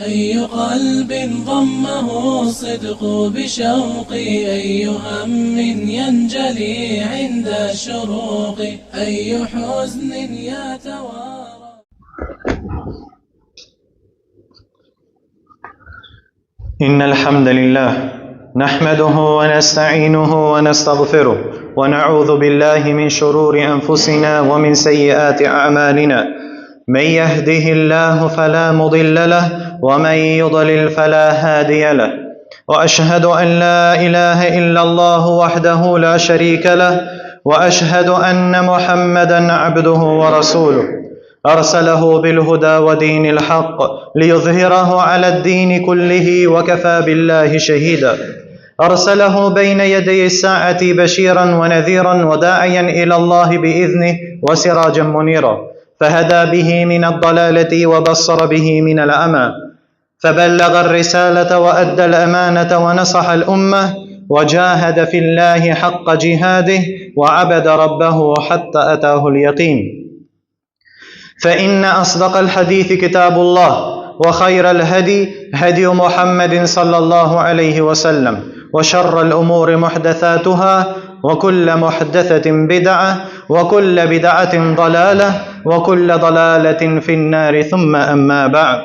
أي قلب ضمه الصدق بشوق، أي هم ينجلي عند الشروق، أي حزن يتوارى. إن الحمد لله نحمده ونستعينه ونستغفره ونعوذ بالله من شرور أنفسنا ومن سيئات أعمالنا. من يهده الله فلا مضل له ومن يضلل فلا هادي له، وأشهد أن لا إله إلا الله وحده لا شريك له، وأشهد أن محمدا عبده ورسوله أرسله بالهدى ودين الحق ليظهره على الدين كله وكفى بالله شهيدا. أرسله بين يدي الساعة بشيرا ونذيرا وداعيا إلى الله بإذنه وسراجا منيرا، فهدى به من الضلالة وبصر به من الأمى، فبلغ الرسالة وأدى الأمانة ونصح الأمة وجاهد في الله حق جهاده وعبد ربه حتى أتاه اليقين. فإن أصدق الحديث كتاب الله، وخير الهدي هدي محمد صلى الله عليه وسلم، وشر الأمور محدثاتها، وكل محدثة بدعة، وكل بدعة ضلالة، وكل ضلالة في النار. ثم أما بعد.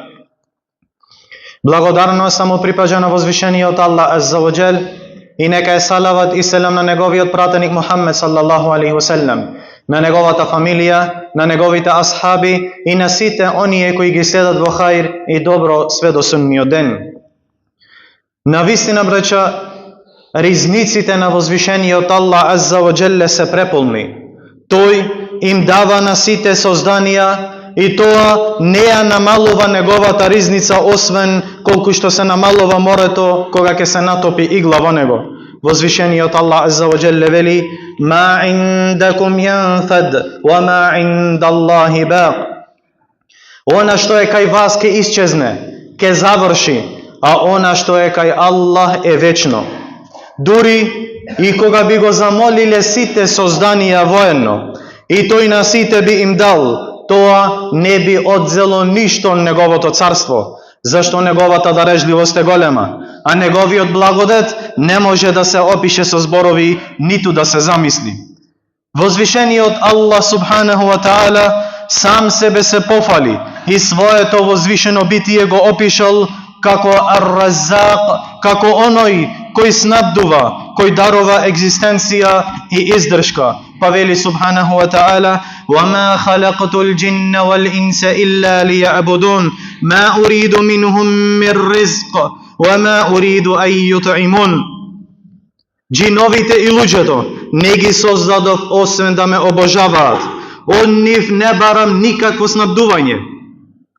Благодарно само припажа на возвишениот Аллах азза ва џел, и нека е салават и селам на неговиот пратеник Мухаммед саллаллаху алейхи ва селем, на неговата фамилија, на неговите асхаби и на сите оние кои ги следат во хаир и добро све до судниот ден. Навистина, браќа, ризниците на возвишениот Аллах азза ва џел се преполни. Тој им дава на сите созданија и тоа не ја намалува неговата ризница, освен колку што се намалува морето кога ќе се натопи игла во него. Возвишениот Аллах азза ва џел вели: "Ма индакум јанфад, ва ма индаллахи бақ." Она што е кај вас ќе исчезне, ќе заврши, а она што е кај Аллах е вечно. Дури и кога би го замолиле сите созданија воедно, и тој на сите би им дал, тоа не би одзело ништо неговото царство, зашто неговата дарежливост е голема, а неговиот благодет не може да се опише со зборови, ниту да се замисли. Возвишениот Аллах субханаху ва таала сам себе се пофали и своето возвишено битие го опишал како Ар-Раззак, како оној кој снабдува, кој дарува екзистенција и издршка. Па вели субханаху ва таала: "Вама халaqtul jinna wal insa illa liya'budun, ma uridu minhum min rizq, wama uridu an yut'imun." Джиновите и луѓето не ги создадов освен да ме обожаваат. Од нив не барам никакво снабдување.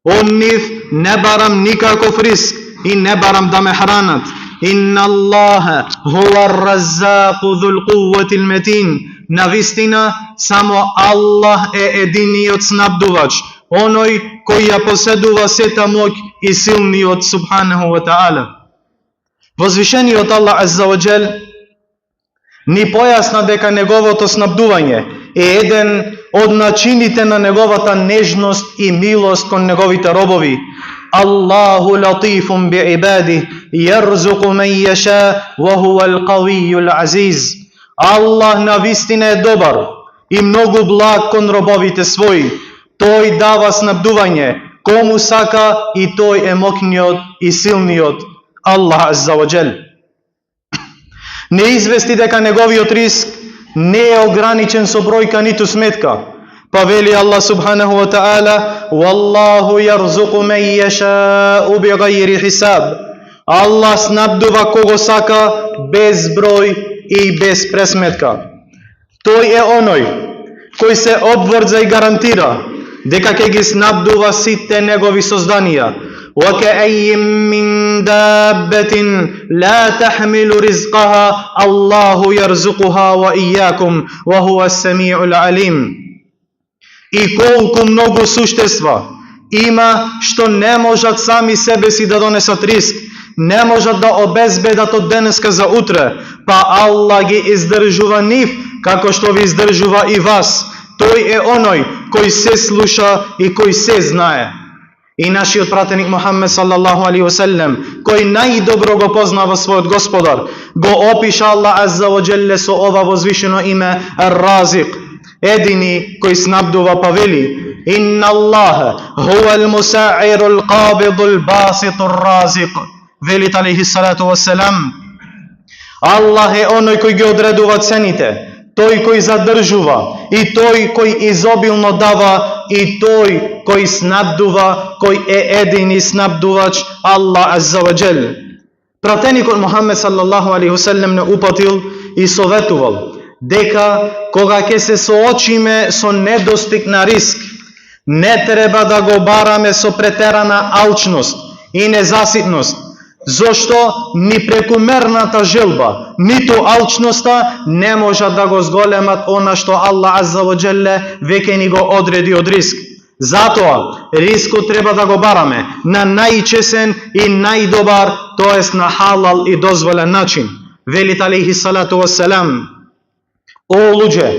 Од нив не барам никаков риск и не барам да ме хранат. Инна Аллаха хуа ар-Раззаку зул кувватил метин. Навистина, само Аллах е единиот снабдувач, оној кој ја поседува сета моќ и силниот субханаху ва таала. Возвишениот Аллах азза ва џел ни појасна дека неговото снабдување е еден од начините на неговата нежност и милост кон неговите робови. Аллаху латифун би ибади, јарзуку мен јаша, ва хуал кавијул азиз. Аллах навистина е добар и многу благ кон робовите своји. Тој дава снабдување кому сака и тој е моќниот и силниот Аллах азза ва џел. Не извести дека неговиот риск не е ограничен со бројка ниту сметка. Па вели Аллах субханаху ва таала: "Валлаху јарзуку мен јашау бигајри хисаб." Аллах снабдува кого сака без број и без пресметка. Тој е оној кој се обврза и гарантира дека ќе ги снабдува сите негови созданија. وَكَأَيٍّ مِّن دَابَّةٍ لَا تَحْمِلُ رِزْقَهَا اللَّهُ يَرْزُقُهَا وَإِيَّاكُمْ وَهُوَ السَّمِيعُ الْعَلِيمُ. И колку многу суштества има што не можат сами себе си да донесат риск, не можат да обезбедат од денеска за утре, па Аллах ги издржува нив, како што ви издржува и вас. Тој е оној кој се слуша и кој се знае. и нашиот пратеник Мухаммед саллаллаху алейхи ве селем, кој најдобро го познава својот Господар, го опиша Аллах азза ва джелле со ова возвишено име Ар-Разик, едини кој снабдува, па вели: Инна Аллаха хувал мусаирул қабидул баситур разик. Велит алейхи салату вассалам, Аллах е оној кој ги одредува цените, тој кој задржува, и тој кој изобилно дава, и тој кој снабдува, кој е едини снабдувач, Аллах азза ва джел. Пратеникот Мухаммед саллаллаху алейхи ве селем не упатил и советувал дека кога ќе се соочиме со недостиг на риск, не треба да го бараме со претерана алчност и незаситност, зашто ни прекумерната желба, ниту алчноста не можат да го зголемат она што Аллах азза ва джелле веќе ни го одреди од риск. Затоа рискот треба да го бараме на најчесен и најдобар, тоест на халал и дозволен начин. Велит алейхи салату вассалам: О луѓе,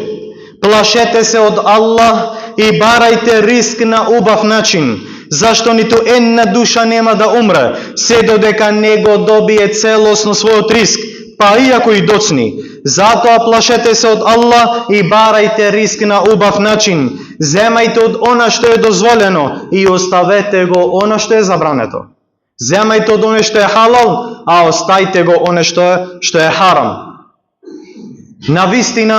плашете се од Аллах и барајте риск на убав начин, зашто ниту една душа нема да умре, се додека не го добие целосно својот риск, па иако и доцни. Затоа плашете се од Аллах и барајте риск на убав начин. Земајте од она што е дозволено и оставете го она што е забрането. Земајте од оно што е халал, а остајте го оно што е харам. Навистина,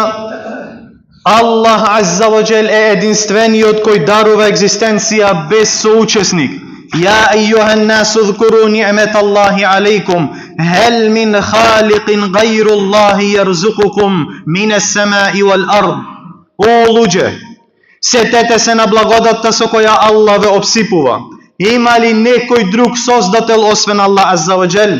Аллах азза ва джел е единствениот кој дарува екзистенција без соучесник. Ја ејухан насу зкуру ниъмет Аллахи алейкум, хел мин халикин гайру Аллахи јарзукукум минес семаи вал ард. О луѓе, сетете се на благодатта со која Аллах ве обсипува. Има ли некој друг создател освен Аллах азза ва джел?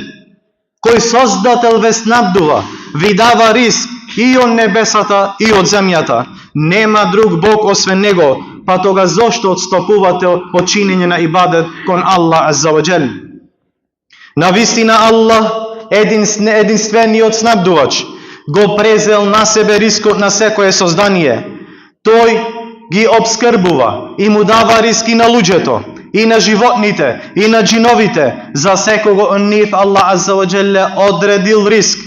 Кој создател ве снабдува, ви дава риск и од небесата и од земјата. Нема друг Бог освен Него, па тога зошто отстапувате од чинење на ибадет кон Аллах азза ва джел? Навистина Аллах, единствениот снабдувач, го презел на себе рискот на секое создание. Тој ги обскрбува и му дава риски на луѓето, и на животните, и на джиновите. За секого од нив Аллах азза ва джелле одредил риск.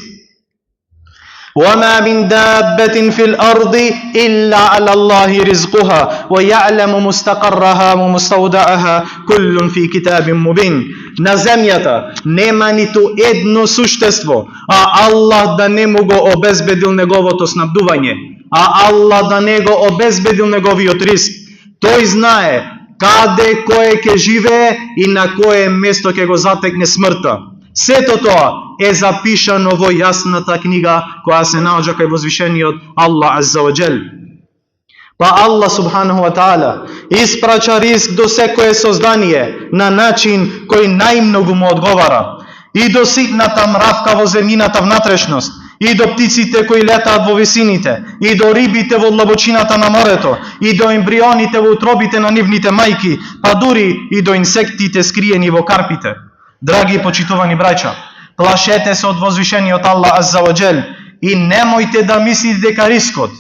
وَمَا مِنْ دَابَّةٍ فِي الْأَرْضِ إِلَّا عَلَى اللَّهِ رِزْقُهَا وَيَعْلَمُ مُسْتَقَرَّهَا وَمُسْتَوْدَعَهَا كُلٌّ فِي كِتَابٍ مُبِينٍ. На земјата нема ниту едно суштество, а Аллах да не му го обезбедил неговото снабдување, а Аллах да не го обезбедил неговиот риск. Тој знае каде кој ќе живее и на кое место ќе го затекне смртта. Сето тоа е запишано во јасната книга која се наоѓа кај возвишениот Аллах азза ва джел. Па Аллах субханаху ва таала испрача риск до секое создание на начин кој најмногу му одговара. И до ситната мравка во земјината внатрешност, и до птиците кои летаат во висините, и до рибите во длабочината на морето, и до ембрионите во утробите на нивните мајки, па дури и до инсектите скриени во карпите. Драги и почитувани браќа, плашете се од возвишениот Аллах азза ва джел и немојте да мислите дека рискот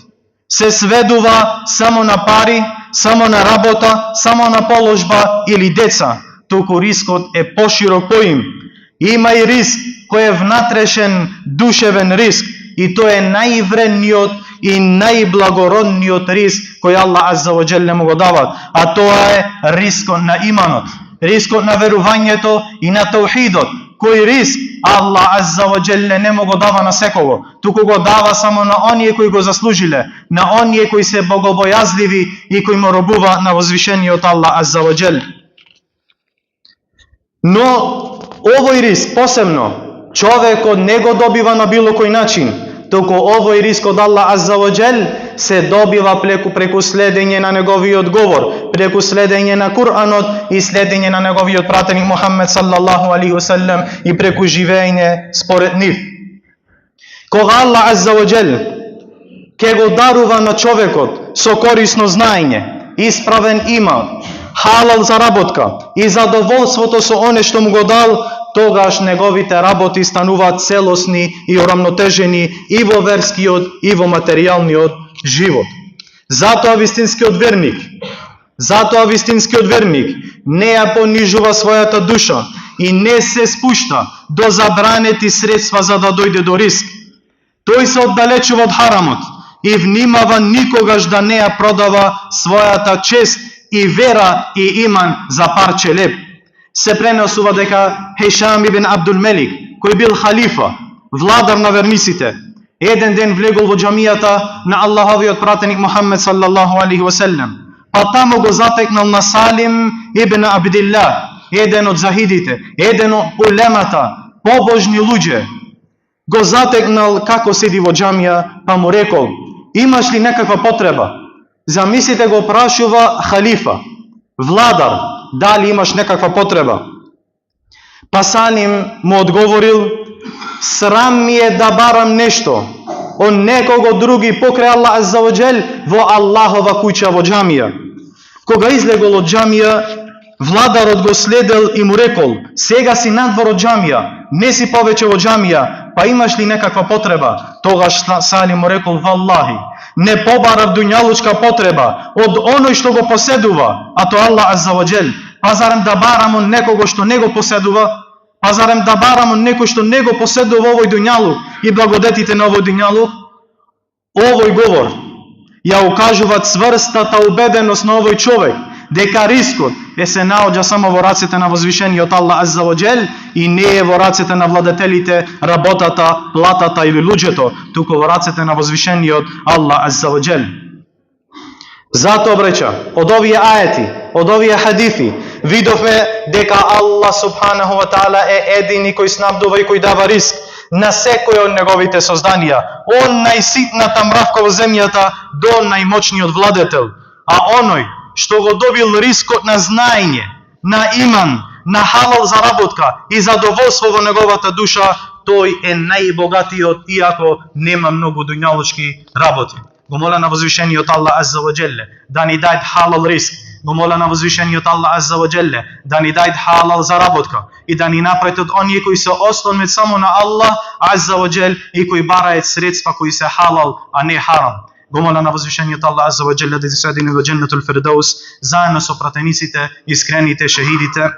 се сведува само на пари, само на работа, само на положба или деца. Туку рискот е поширок поим. Има и риск кој е внатрешен душевен риск, и тој е највредниот и најблагородниот риск кој Аллах азза ва джел му го дава, а тоа е рискот на иманот, рискот на верувањето и на таухидот, кој риск Аллах азза ва джелле не му го дава на секого, туку го дава само на оние кои го заслужиле, на оние кои се богобојазливи и кои му робува на возвишениот Аллах азза ва джел. Но овој риск посебно човекот не го добива на било кој начин, туку овој риск од Аллах азза ва джел се добива преку следење на неговиот говор, преку следење на Куранот и следење на неговиот пратеник Мухаммед саллаллаху алейхи ве селем и преку живење според нив. Кога Аллах азза ва джел ке го дарува на човекот со корисно знаење, исправен иман, халал заработка и задоволството со оне што му го дал, тогаш неговите работи стануваат целосни и урамнотежени и во верскиот и во материјалниот живот. Затоа вистинскиот верник Затоа вистинскиот верник не ја понижува својата душа и не се спушта до забранети средства за да дојде до риск. Тој се оддалечува од харамот и внимава никогаш да не ја продава својата чест и вера и иман за парче леп. Се пренесува дека Хишам ибн Абдул Мелик, кој бил халифа, владар на верниците, еден ден влегол во џамијата на Аллаховиот пратеник Мухаммед саллаллаху алейхи ва селем, па таму го затекнал на Салим ибн Абдилlah, еден од захидите, еден од улемата, побожни луѓе. Го затекнал како седи во џамија, па му рекол: имаш ли некаква потреба? Замислите, го прашува халифа, владар, дали имаш некаква потреба? Па Салим му одговорил: срам ми е да барам нешто од некого други покрај Аллах азза ва џел во Аллахова куќа во џамија. Кога излегол од џамија, владарот го следел и му рекол: сега си надвор од џамија, не си повеќе во џамија, па имаш ли некаква потреба? Тогаш Салим му рекол: валлахи, не побарав дуњалучка потреба од оној што го поседува, а то Аллах азза ва џел. Па зарем да барам од некого што не го поседува? Па зарем да барам од некој што не го поседува овој дуњалук и благодетите на овој дуњалук? Овој говор ја укажува цврстата убеденост на овој човек дека рискот се наоѓа само во рацете на возвишениот Аллах азза ва џел и не е во рацете на владетелите, работата, платата или луѓето, туку во рацете на возвишениот Аллах азза ва џел. Затоа, браќа, од овие ајети, од овие хадиси, видовме дека Аллах субханаху ва таала е едини кој снабдува и кој дава риск на секој од неговите созданија, од најситната мравка во земјата до најмоćниот владетел. А оној што го добил рискот на знаење, на иман, на халал заработка и задоволство во неговата душа, тој е најбогатиот, иако нема многу дуњалучки работи. Го моля на возвишениот Аллах азза ва џелле да ни даде халал риск. Го моля на возвишениот Аллах азза ва џелле да ни даде халал заработка и да ни направи од оние кои се ослонет само на Аллах азза ва џел и кои бараат средства кои се халал, а не харам. Го моля на возвишениот Аллах азза ва џелле да ги средини во џеннетул фирдаус заедно со пратениците, искрените, шехидите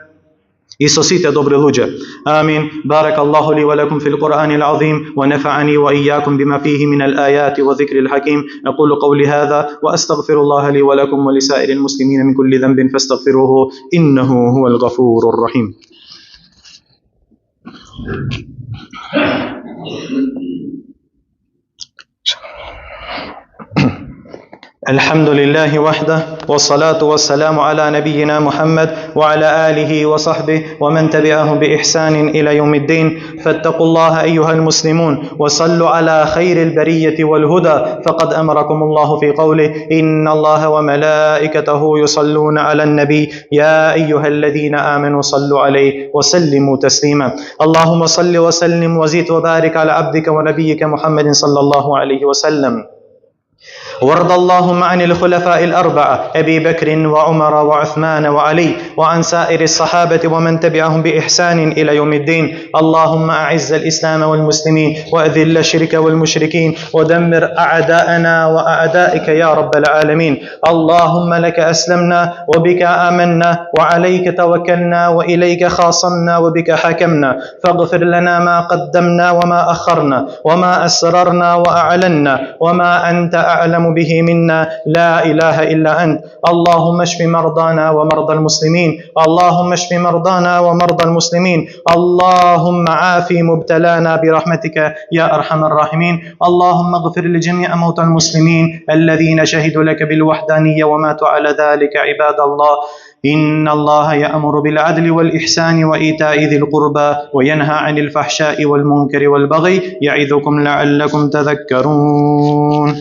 и со сите добри луѓе. Амин. Барак Аллаху ли ва лакум фил Qur'anil azim wa nafa'ani wa iyyakum bima fihi min al-ayati wa dhikril hakim. Aqulu qawli hadha wa astaghfirullaha li wa lakum wa li sa'iril muslimin min kulli dhanbin fastaghfiruhu innahu huwal ghafurur rahim. الحمد لله وحده والصلاة والسلام على نبينا محمد وعلى آله وصحبه ومن تبعهم بإحسان إلى يوم الدين. فاتقوا الله أيها المسلمون وصلوا على خير البرية والهدى، فقد أمركم الله في قوله: إن الله وملائكته يصلون على النبي يا أيها الذين آمنوا صلوا عليه وسلموا تسليما. اللهم صل وسلم وزد وبارك على عبدك ونبيك محمد صلى الله عليه وسلم. وارض اللهم عن الخلفاء الأربعة أبي بكر وعمر وعثمان وعلي وعن سائر الصحابة ومن تبعهم بإحسان إلى يوم الدين. اللهم أعز الإسلام والمسلمين وأذل الشرك والمشركين ودمر أعداءنا وأعدائك يا رب العالمين. اللهم لك أسلمنا وبك آمنا وعليك توكلنا وإليك خاصمنا وبك حكمنا، فاغفر لنا ما قدمنا وما أخرنا وما أسررنا وأعلنا وما أنت أعلم به منا، لا إله إلا أنت. اللهم اشف مرضانا ومرضى المسلمين، اللهم اشف مرضانا ومرضى المسلمين، اللهم عافي مبتلانا برحمتك يا أرحم الراحمين. اللهم اغفر لجميع موتى المسلمين الذين شهدوا لك بالوحدانية وماتوا على ذلك. عباد الله، إن الله يأمر بالعدل والإحسان وإيتاء ذي القربى وينهى عن الفحشاء والمنكر والبغي، يعظكم لعلكم تذكرون.